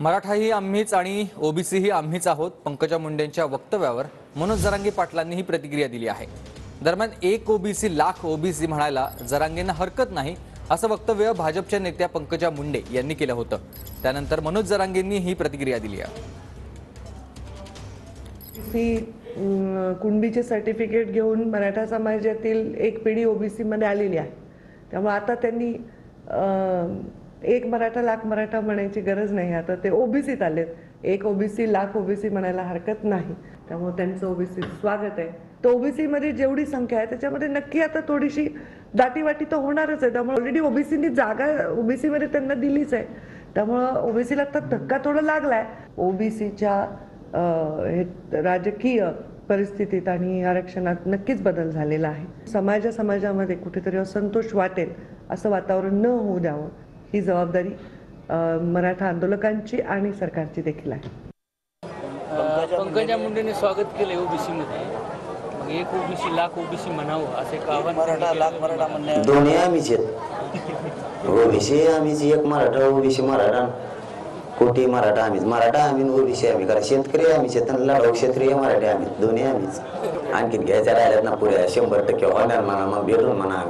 मराठा ही आम्हीच आणि ओबीसी ही आम्हीच आहोत. पंकजा मुंडेंच्या वक्तव्यावर मनोज जरांगे पाटलांनी ही प्रतिक्रिया दिली आहे. दरम्यान एक ओबीसी लाख ओबीसी म्हणायला जरांगेंना हरकत नाही असं वक्तव्य भाजपच्या नेत्या पंकजा मुंडे यांनी केलं होतं. त्यानंतर मनोज जरांगेंनी ही प्रतिक्रिया दिली आहे. कुणबीचे सर्टिफिकेट घेऊन मराठा समाजातील एक पिढी ओबीसी मध्ये आलेली आहे. त्यामुळे आता त्यांनी एक मराठा लाख मराठा म्हणायची गरज नाही. आता ते ओबीसीत आलेत. एक ओबीसी लाख ओबीसी म्हणायला हरकत नाही. त्यामुळे त्यांचं ओबीसी स्वागत आहे. तर ओबीसी मध्ये जेवढी संख्या आहे त्याच्यामध्ये नक्की आता थोडीशी दाटीवाटी तर होणारच आहे. त्यामुळे ऑलरेडी ओबीसीनी जागा ओबीसी मध्ये त्यांना दिलीच आहे. त्यामुळे ओबीसीला आता धक्का थोडा लागलाय. ओबीसीच्या राजकीय परिस्थितीत आणि आरक्षणात नक्कीच बदल झालेला आहे. समाजामध्ये कुठेतरी असंतोष वाटेल असं वातावरण न होऊ द्यावं ही जबाबदारी मराठा आंदोलकांची आणि सरकारची देखील आहे. पंकजा मुंडेने स्वागत केले ओबीसी मध्ये. मग एक ओबीसी लाख ओबीसी म्हणावं असे आव्हान मराठा लाख मराठा म्हणणे दोन्ही आम्हीच आहेत. ओबीसी आम्हीच, एक मराठा ओबीसी मराठा, कोटी मराठा आम्हीच. मराठा आम्ही ओबीसी आम्ही. कारण शेतकरी आम्हीच आहेत आणि लढाऊ क्षेत्रीय मराठी आम्ही. दोन्ही आम्हीच. आणखीन घ्यायच्या राहिल्यात ना पुऱ्या 100% होणार म्हणा, मग भेटून म्हणा.